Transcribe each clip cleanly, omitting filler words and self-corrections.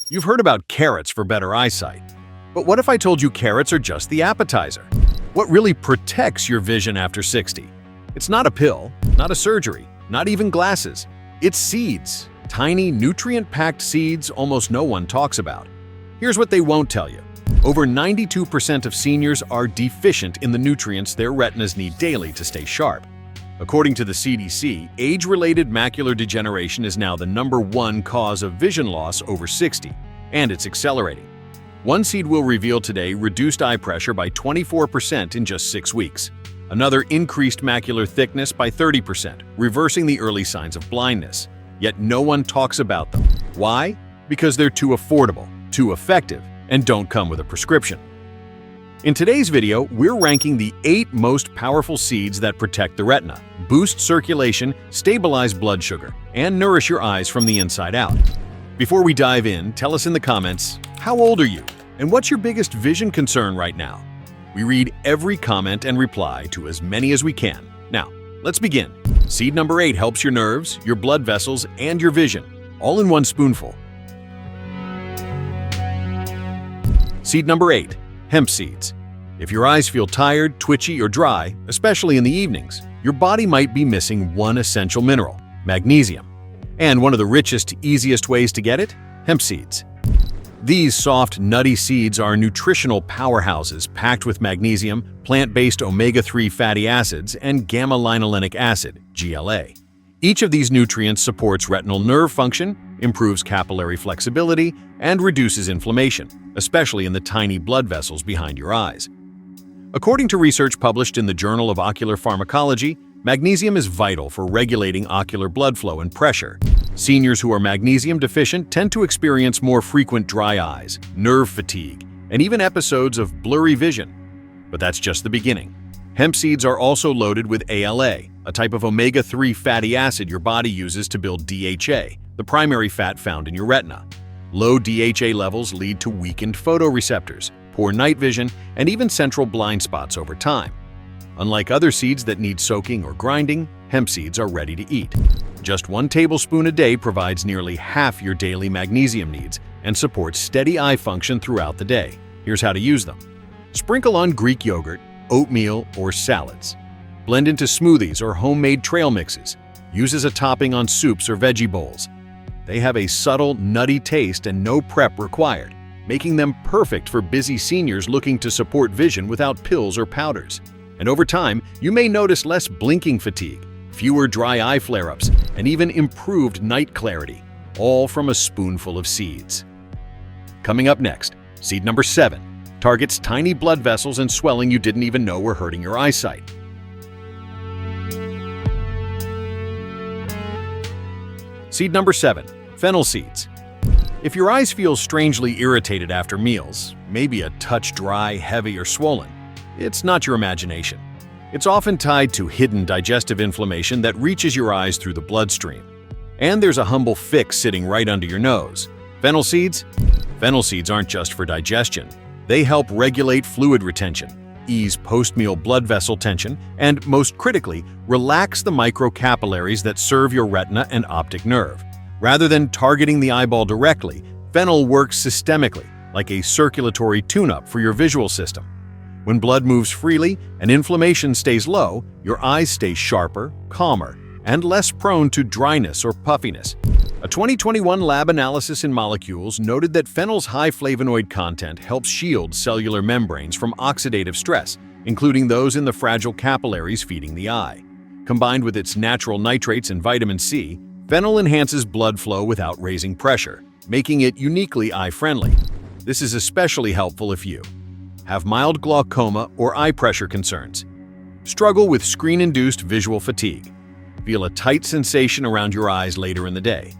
You've heard about carrots for better eyesight. But what if I told you carrots are just the appetizer? What really protects your vision after 60? It's not a pill, not a surgery, not even glasses. It's seeds. Tiny, nutrient-packed seeds almost no one talks about. Here's what they won't tell you. Over 92% of seniors are deficient in the nutrients their retinas need daily to stay sharp. According to the CDC, age-related macular degeneration is now the #1 cause of vision loss over 60, and it's accelerating. One seed we'll reveal today reduced eye pressure by 24% in just 6 weeks. Another increased macular thickness by 30%, reversing the early signs of blindness. Yet no one talks about them. Why? Because they're too affordable, too effective, and don't come with a prescription. In today's video, we're ranking the 8 most powerful seeds that protect the retina, boost circulation, stabilize blood sugar, and nourish your eyes from the inside out. Before we dive in, tell us in the comments, how old are you? And what's your biggest vision concern right now? We read every comment and reply to as many as we can. Now, let's begin. Seed number 8 helps your nerves, your blood vessels, and your vision, all in one spoonful. Seed number 8, hemp seeds. If your eyes feel tired, twitchy, or dry, especially in the evenings, your body might be missing one essential mineral, magnesium. And one of the richest, easiest ways to get it? Hemp seeds. These soft, nutty seeds are nutritional powerhouses packed with magnesium, plant-based omega-3 fatty acids, and gamma-linolenic acid, GLA. Each of these nutrients supports retinal nerve function, improves capillary flexibility, and reduces inflammation, especially in the tiny blood vessels behind your eyes. According to research published in the Journal of Ocular Pharmacology, magnesium is vital for regulating ocular blood flow and pressure. Seniors who are magnesium deficient tend to experience more frequent dry eyes, nerve fatigue, and even episodes of blurry vision. But that's just the beginning. Hemp seeds are also loaded with ALA, a type of omega-3 fatty acid your body uses to build DHA, the primary fat found in your retina. Low DHA levels lead to weakened photoreceptors, poor night vision, and even central blind spots over time. Unlike other seeds that need soaking or grinding, hemp seeds are ready to eat. Just 1 tablespoon a day provides nearly half your daily magnesium needs and supports steady eye function throughout the day. Here's how to use them. Sprinkle on Greek yogurt, oatmeal, or salads. Blend into smoothies or homemade trail mixes. Use as a topping on soups or veggie bowls. They have a subtle, nutty taste and no prep required, making them perfect for busy seniors looking to support vision without pills or powders. And over time, you may notice less blinking fatigue, fewer dry eye flare-ups, and even improved night clarity, all from a spoonful of seeds. Coming up next, seed number 7 targets tiny blood vessels and swelling you didn't even know were hurting your eyesight. Seed number 7, fennel seeds. If your eyes feel strangely irritated after meals, maybe a touch dry, heavy, or swollen, it's not your imagination. It's often tied to hidden digestive inflammation that reaches your eyes through the bloodstream. And there's a humble fix sitting right under your nose. Fennel seeds? Fennel seeds aren't just for digestion. They help regulate fluid retention, ease post-meal blood vessel tension, and most critically, relax the microcapillaries that serve your retina and optic nerve. Rather than targeting the eyeball directly, fennel works systemically, like a circulatory tune-up for your visual system. When blood moves freely and inflammation stays low, your eyes stay sharper, calmer, and less prone to dryness or puffiness. A 2021 lab analysis in Molecules noted that fennel's high flavonoid content helps shield cellular membranes from oxidative stress, including those in the fragile capillaries feeding the eye. Combined with its natural nitrates and vitamin C, fennel enhances blood flow without raising pressure, making it uniquely eye-friendly. This is especially helpful if you have mild glaucoma or eye pressure concerns, struggle with screen-induced visual fatigue, feel a tight sensation around your eyes later in the day.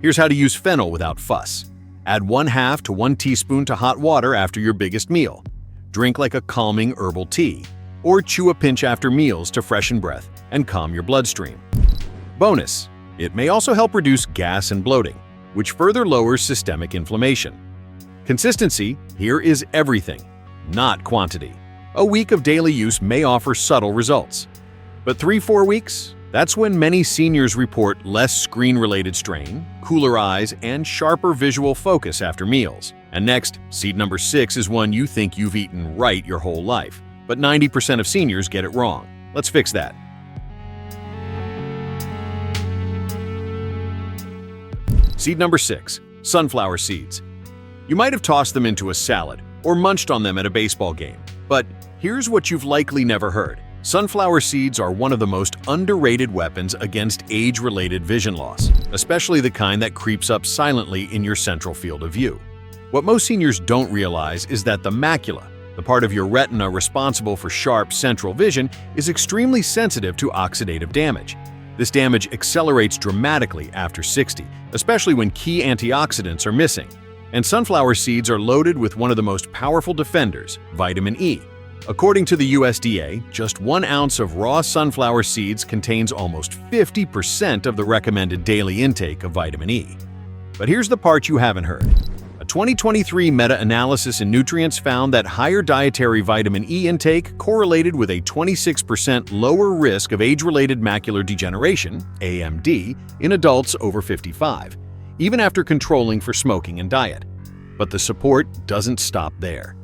Here's how to use fennel without fuss. Add 1/2 to 1 teaspoon to hot water after your biggest meal. Drink like a calming herbal tea, or chew a pinch after meals to freshen breath and calm your bloodstream. Bonus: it may also help reduce gas and bloating, which further lowers systemic inflammation. Consistency here is everything, not quantity. A week of daily use may offer subtle results. But 3-4 weeks? That's when many seniors report less screen-related strain, cooler eyes, and sharper visual focus after meals. And next, seed number 6 is one you think you've eaten right your whole life, but 90% of seniors get it wrong. Let's fix that. Seed number 6, sunflower seeds. You might have tossed them into a salad or munched on them at a baseball game, but here's what you've likely never heard. Sunflower seeds are one of the most underrated weapons against age-related vision loss, especially the kind that creeps up silently in your central field of view. What most seniors don't realize is that the macula, the part of your retina responsible for sharp central vision, is extremely sensitive to oxidative damage. This damage accelerates dramatically after 60, especially when key antioxidants are missing. And sunflower seeds are loaded with one of the most powerful defenders, vitamin E. According to the USDA, just 1 ounce of raw sunflower seeds contains almost 50% of the recommended daily intake of vitamin E. But here's the part you haven't heard. A 2023 meta-analysis in Nutrients found that higher dietary vitamin E intake correlated with a 26% lower risk of age-related macular degeneration, AMD, in adults over 55, even after controlling for smoking and diet. But the support doesn't stop there.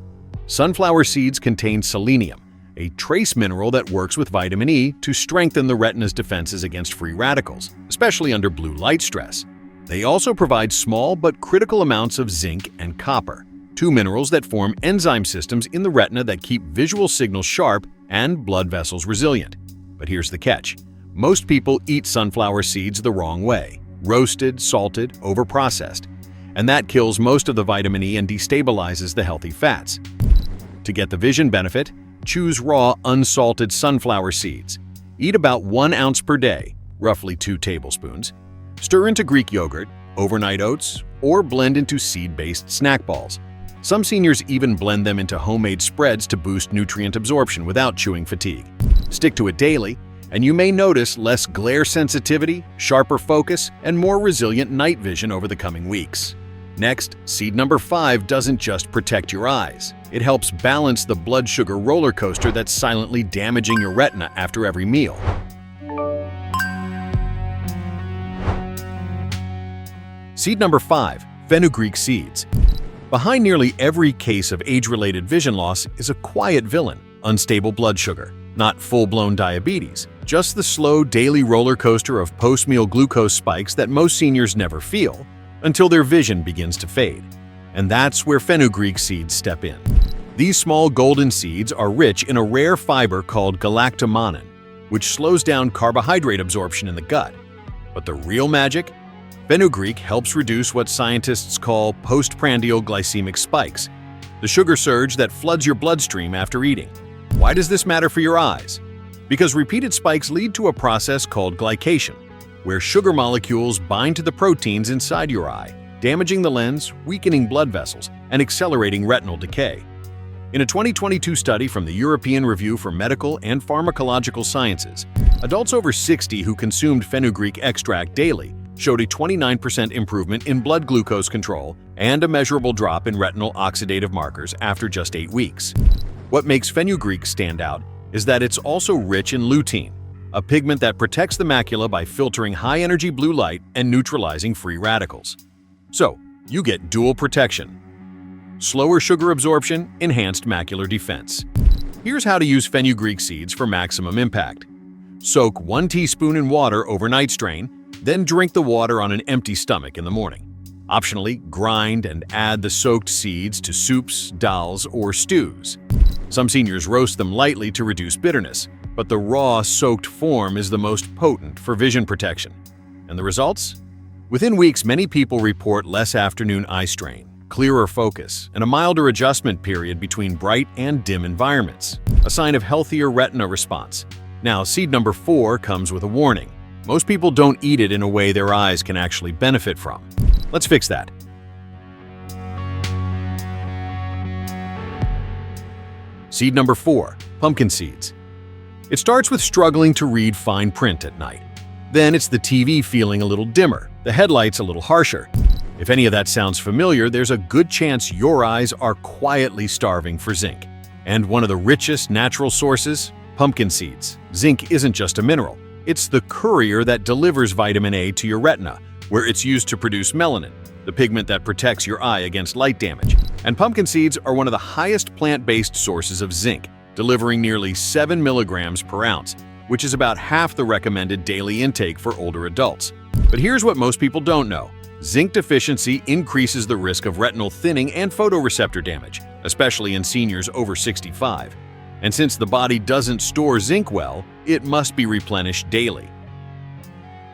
Sunflower seeds contain selenium, a trace mineral that works with vitamin E to strengthen the retina's defenses against free radicals, especially under blue light stress. They also provide small but critical amounts of zinc and copper, 2 minerals that form enzyme systems in the retina that keep visual signals sharp and blood vessels resilient. But here's the catch. Most people eat sunflower seeds the wrong way: roasted, salted, overprocessed. And that kills most of the vitamin E and destabilizes the healthy fats. To get the vision benefit, choose raw, unsalted sunflower seeds. Eat about 1 ounce per day, roughly 2 tablespoons. Stir into Greek yogurt, overnight oats, or blend into seed-based snack balls. Some seniors even blend them into homemade spreads to boost nutrient absorption without chewing fatigue. Stick to it daily, and you may notice less glare sensitivity, sharper focus, and more resilient night vision over the coming weeks. Next, seed number 5 doesn't just protect your eyes. It helps balance the blood sugar roller coaster that's silently damaging your retina after every meal. Seed number 5, fenugreek seeds. Behind nearly every case of age-related vision loss is a quiet villain: unstable blood sugar. Not full-blown diabetes, just the slow daily roller coaster of post-meal glucose spikes that most seniors never feel until their vision begins to fade. And that's where fenugreek seeds step in. These small golden seeds are rich in a rare fiber called galactomannan, which slows down carbohydrate absorption in the gut. But the real magic? Fenugreek helps reduce what scientists call postprandial glycemic spikes, the sugar surge that floods your bloodstream after eating. Why does this matter for your eyes? Because repeated spikes lead to a process called glycation, where sugar molecules bind to the proteins inside your eye, damaging the lens, weakening blood vessels, and accelerating retinal decay. In a 2022 study from the European Review for Medical and Pharmacological Sciences, adults over 60 who consumed fenugreek extract daily showed a 29% improvement in blood glucose control and a measurable drop in retinal oxidative markers after just 8 weeks. What makes fenugreek stand out is that it's also rich in lutein, a pigment that protects the macula by filtering high-energy blue light and neutralizing free radicals. So, you get dual protection: slower sugar absorption, enhanced macular defense. Here's how to use fenugreek seeds for maximum impact. Soak 1 teaspoon in water overnight strain, then drink the water on an empty stomach in the morning. Optionally, grind and add the soaked seeds to soups, dals, or stews. Some seniors roast them lightly to reduce bitterness, but the raw, soaked form is the most potent for vision protection. And the results? Within weeks, many people report less afternoon eye strain, clearer focus, and a milder adjustment period between bright and dim environments, a sign of healthier retina response. Now, seed number 4 comes with a warning. Most people don't eat it in a way their eyes can actually benefit from. Let's fix that. Seed number 4, pumpkin seeds. It starts with struggling to read fine print at night. Then it's the TV feeling a little dimmer, the headlights a little harsher. If any of that sounds familiar, there's a good chance your eyes are quietly starving for zinc. And one of the richest natural sources? Pumpkin seeds. Zinc isn't just a mineral. It's the courier that delivers vitamin A to your retina, where it's used to produce melanin, the pigment that protects your eye against light damage. And pumpkin seeds are one of the highest plant-based sources of zinc, delivering nearly 7 milligrams per ounce, which is about half the recommended daily intake for older adults. But here's what most people don't know. Zinc deficiency increases the risk of retinal thinning and photoreceptor damage, especially in seniors over 65. And since the body doesn't store zinc well, it must be replenished daily.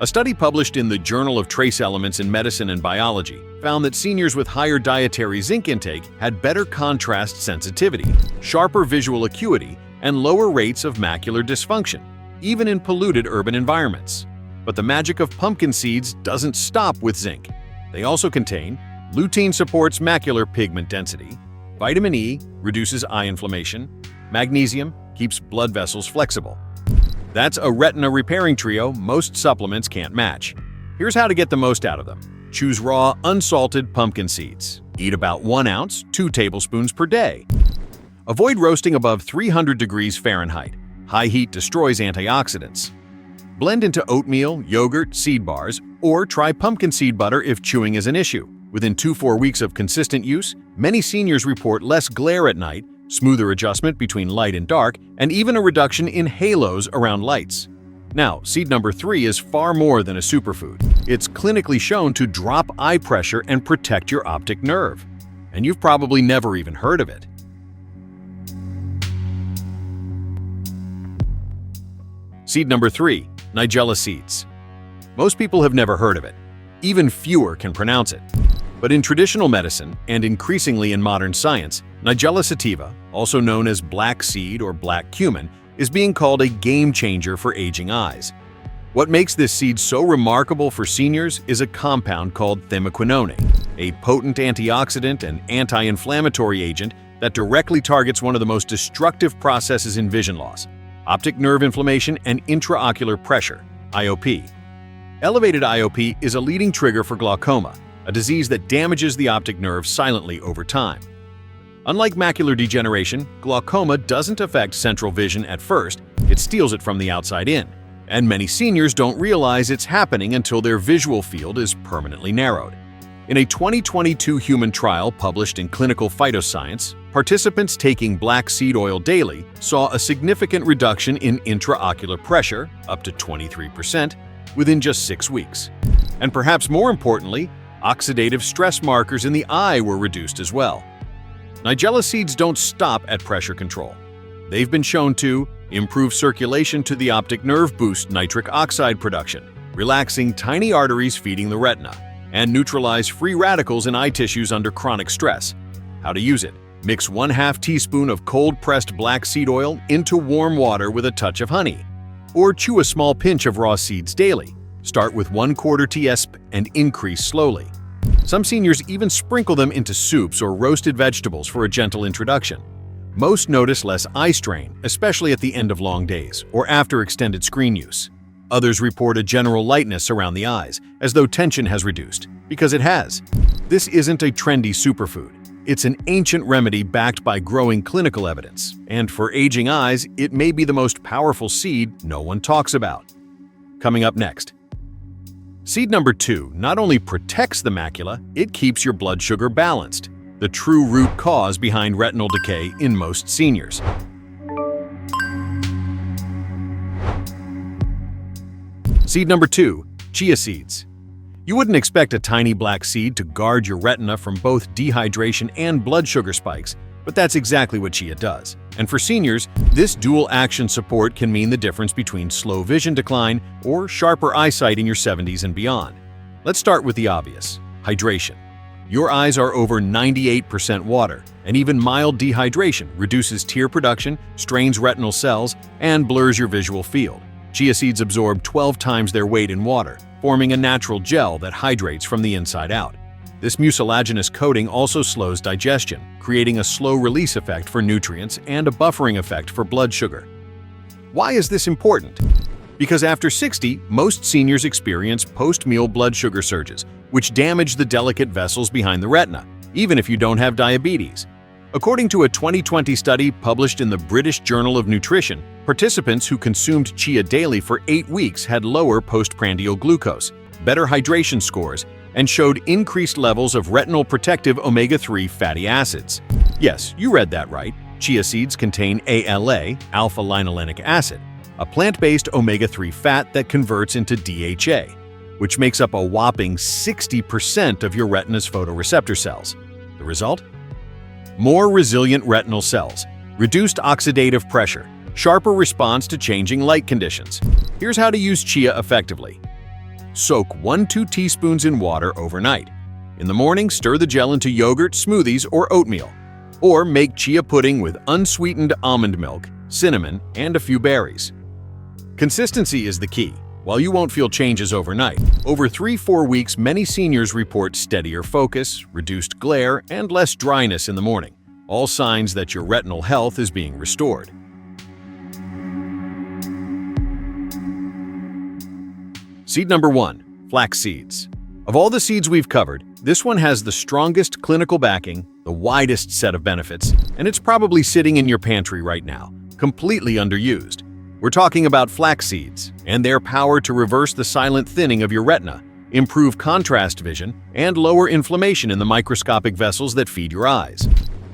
A study published in the Journal of Trace Elements in Medicine and Biology found that seniors with higher dietary zinc intake had better contrast sensitivity, sharper visual acuity, and lower rates of macular dysfunction, even in polluted urban environments. But the magic of pumpkin seeds doesn't stop with zinc. They also contain lutein supports macular pigment density, vitamin E reduces eye inflammation, magnesium keeps blood vessels flexible. That's a retina repairing trio most supplements can't match. Here's how to get the most out of them. Choose raw, unsalted pumpkin seeds. Eat about 1 ounce, 2 tablespoons per day. Avoid roasting above 300 degrees Fahrenheit. High heat destroys antioxidants. Blend into oatmeal, yogurt, seed bars, or try pumpkin seed butter if chewing is an issue. Within 2-4 weeks of consistent use, many seniors report less glare at night, smoother adjustment between light and dark, and even a reduction in halos around lights. Now, seed number 3 is far more than a superfood. It's clinically shown to drop eye pressure and protect your optic nerve. And you've probably never even heard of it. Seed number 3, Nigella seeds. Most people have never heard of it. Even fewer can pronounce it. But in traditional medicine, and increasingly in modern science, Nigella sativa, also known as black seed or black cumin, is being called a game changer for aging eyes. What makes this seed so remarkable for seniors is a compound called thimaquinone, a potent antioxidant and anti-inflammatory agent that directly targets one of the most destructive processes in vision loss: optic nerve inflammation and intraocular pressure, IOP. Elevated IOP is a leading trigger for glaucoma, a disease that damages the optic nerve silently over time. Unlike macular degeneration, glaucoma doesn't affect central vision at first, it steals it from the outside in. And many seniors don't realize it's happening until their visual field is permanently narrowed. In a 2022 human trial published in Clinical Phytoscience, participants taking black seed oil daily saw a significant reduction in intraocular pressure, up to 23%, within just 6 weeks. And perhaps more importantly, oxidative stress markers in the eye were reduced as well. Nigella seeds don't stop at pressure control. They've been shown to improve circulation to the optic nerve, boost nitric oxide production, relaxing tiny arteries feeding the retina, and neutralize free radicals in eye tissues under chronic stress. How to use it: mix 1/2 teaspoon of cold-pressed black seed oil into warm water with a touch of honey. Or chew a small pinch of raw seeds daily. Start with 1/4 teaspoon and increase slowly. Some seniors even sprinkle them into soups or roasted vegetables for a gentle introduction. Most notice less eye strain, especially at the end of long days or after extended screen use. Others report a general lightness around the eyes, as though tension has reduced, because it has. This isn't a trendy superfood. It's an ancient remedy backed by growing clinical evidence, and for aging eyes, it may be the most powerful seed no one talks about. Coming up next. Seed number 2 not only protects the macula, it keeps your blood sugar balanced, the true root cause behind retinal decay in most seniors. Seed number 2, chia seeds. You wouldn't expect a tiny black seed to guard your retina from both dehydration and blood sugar spikes, but that's exactly what chia does. And for seniors, this dual action support can mean the difference between slow vision decline or sharper eyesight in your 70s and beyond. Let's start with the obvious: hydration. Your eyes are over 98% water, and even mild dehydration reduces tear production, strains retinal cells, and blurs your visual field. Chia seeds absorb 12 times their weight in water, forming a natural gel that hydrates from the inside out. This mucilaginous coating also slows digestion, creating a slow release effect for nutrients and a buffering effect for blood sugar. Why is this important? Because after 60, most seniors experience post-meal blood sugar surges, which damage the delicate vessels behind the retina, even if you don't have diabetes. According to a 2020 study published in the British Journal of Nutrition, participants who consumed chia daily for 8 weeks had lower postprandial glucose, better hydration scores, and showed increased levels of retinal protective omega-3 fatty acids. Yes, you read that right. Chia seeds contain ALA, alpha-linolenic acid, a plant-based omega-3 fat that converts into DHA, which makes up a whopping 60% of your retina's photoreceptor cells. The result? More resilient retinal cells, reduced oxidative pressure, sharper response to changing light conditions. Here's how to use chia effectively. Soak 1–2 teaspoons in water overnight. In the morning, stir the gel into yogurt, smoothies, or oatmeal. Or make chia pudding with unsweetened almond milk, cinnamon, and a few berries. Consistency is the key. While you won't feel changes overnight, over 3–4 weeks many seniors report steadier focus, reduced glare, and less dryness in the morning, all signs that your retinal health is being restored. Seed number 1. Flax seeds. Of all the seeds we've covered, this one has the strongest clinical backing, the widest set of benefits, and it's probably sitting in your pantry right now, completely underused. We're talking about flax seeds and their power to reverse the silent thinning of your retina, improve contrast vision, and lower inflammation in the microscopic vessels that feed your eyes.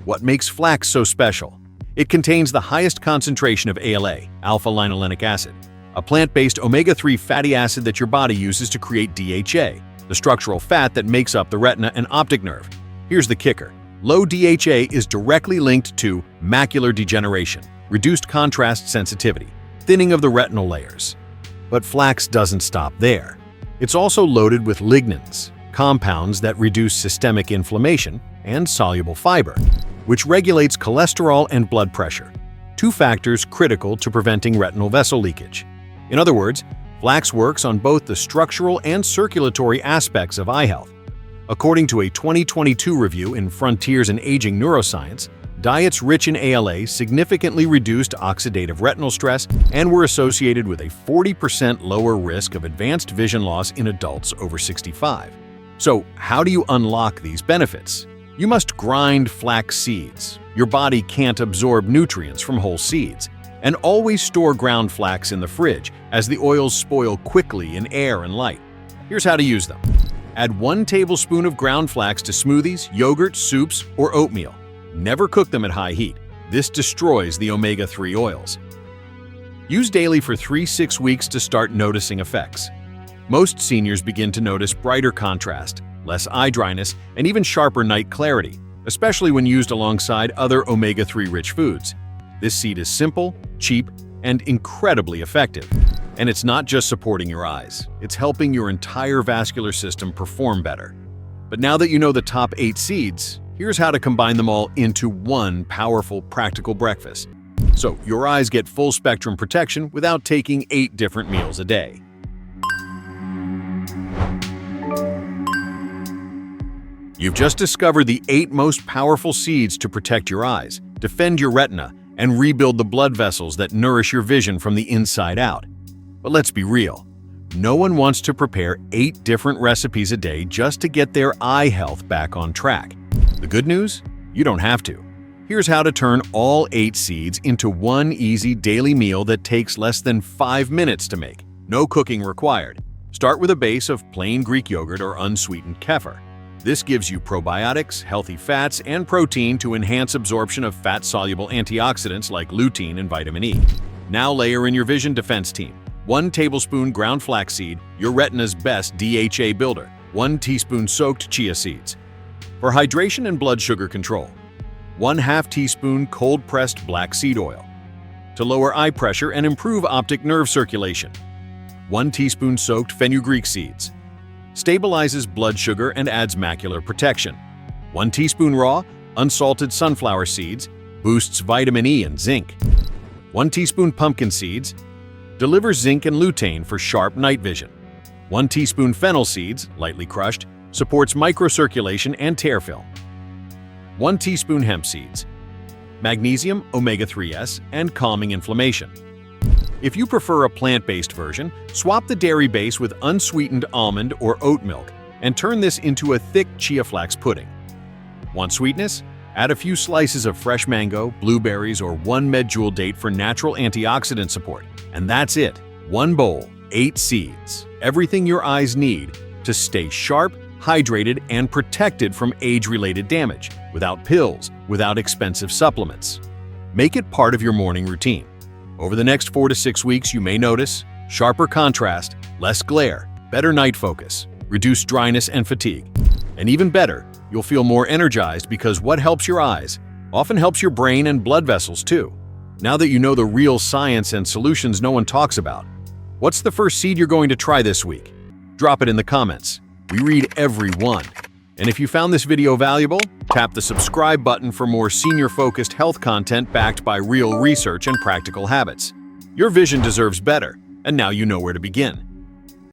What makes flax so special? It contains the highest concentration of ALA, alpha-linolenic acid, a plant-based omega-3 fatty acid that your body uses to create DHA, the structural fat that makes up the retina and optic nerve. Here's the kicker. Low DHA is directly linked to macular degeneration, reduced contrast sensitivity, thinning of the retinal layers. But flax doesn't stop there. It's also loaded with lignans, compounds that reduce systemic inflammation, and soluble fiber, which regulates cholesterol and blood pressure, two factors critical to preventing retinal vessel leakage. In other words, flax works on both the structural and circulatory aspects of eye health. According to a 2022 review in Frontiers in Aging Neuroscience, diets rich in ALA significantly reduced oxidative retinal stress and were associated with a 40% lower risk of advanced vision loss in adults over 65. So, how do you unlock these benefits? You must grind flax seeds. Your body can't absorb nutrients from whole seeds. And always store ground flax in the fridge, as the oils spoil quickly in air and light. Here's how to use them. Add 1 tablespoon of ground flax to smoothies, yogurt, soups, or oatmeal. Never cook them at high heat. This destroys the omega-3 oils. Use daily for 3–6 weeks to start noticing effects. Most seniors begin to notice brighter contrast, less eye dryness, and even sharper night clarity, especially when used alongside other omega-3 rich foods. This seed is simple, cheap, and incredibly effective. And it's not just supporting your eyes, it's helping your entire vascular system perform better. But now that you know the top 8 seeds, here's how to combine them all into one powerful, practical breakfast. So your eyes get full spectrum protection without taking 8 different meals a day. You've just discovered the 8 most powerful seeds to protect your eyes, defend your retina, and rebuild the blood vessels that nourish your vision from the inside out. But let's be real. No one wants to prepare 8 different recipes a day just to get their eye health back on track. The good news? You don't have to. Here's how to turn all 8 seeds into one easy daily meal that takes less than 5 minutes to make. No cooking required. Start with a base of plain Greek yogurt or unsweetened kefir. This gives you probiotics, healthy fats, and protein to enhance absorption of fat-soluble antioxidants like lutein and vitamin E. Now layer in your vision defense team. 1 tablespoon ground flaxseed, your retina's best DHA builder. 1 teaspoon soaked chia seeds. For hydration and blood sugar control, 1/2 teaspoon cold-pressed black seed oil. To lower eye pressure and improve optic nerve circulation, 1 teaspoon soaked fenugreek seeds. Stabilizes blood sugar and adds macular protection. 1 teaspoon raw, unsalted sunflower seeds, boosts vitamin E and zinc. 1 teaspoon pumpkin seeds, delivers zinc and lutein for sharp night vision. 1 teaspoon fennel seeds, lightly crushed, supports microcirculation and tear film. 1 teaspoon hemp seeds, magnesium, omega-3s, and calming inflammation. If you prefer a plant-based version, swap the dairy base with unsweetened almond or oat milk and turn this into a thick chia flax pudding. Want sweetness? Add a few slices of fresh mango, blueberries, or 1 medjool date for natural antioxidant support. And that's it. 1 bowl, 8 seeds. everything your eyes need to stay sharp, hydrated, and protected from age-related damage, without pills, without expensive supplements. Make it part of your morning routine. Over the next 4 to 6 weeks, you may notice sharper contrast, less glare, better night focus, reduced dryness and fatigue. And even better, you'll feel more energized because what helps your eyes often helps your brain and blood vessels too. Now that you know the real science and solutions no one talks about, what's the first seed you're going to try this week? Drop it in the comments. We read every one. And if you found this video valuable, tap the subscribe button for more senior-focused health content backed by real research and practical habits. Your vision deserves better, and now you know where to begin.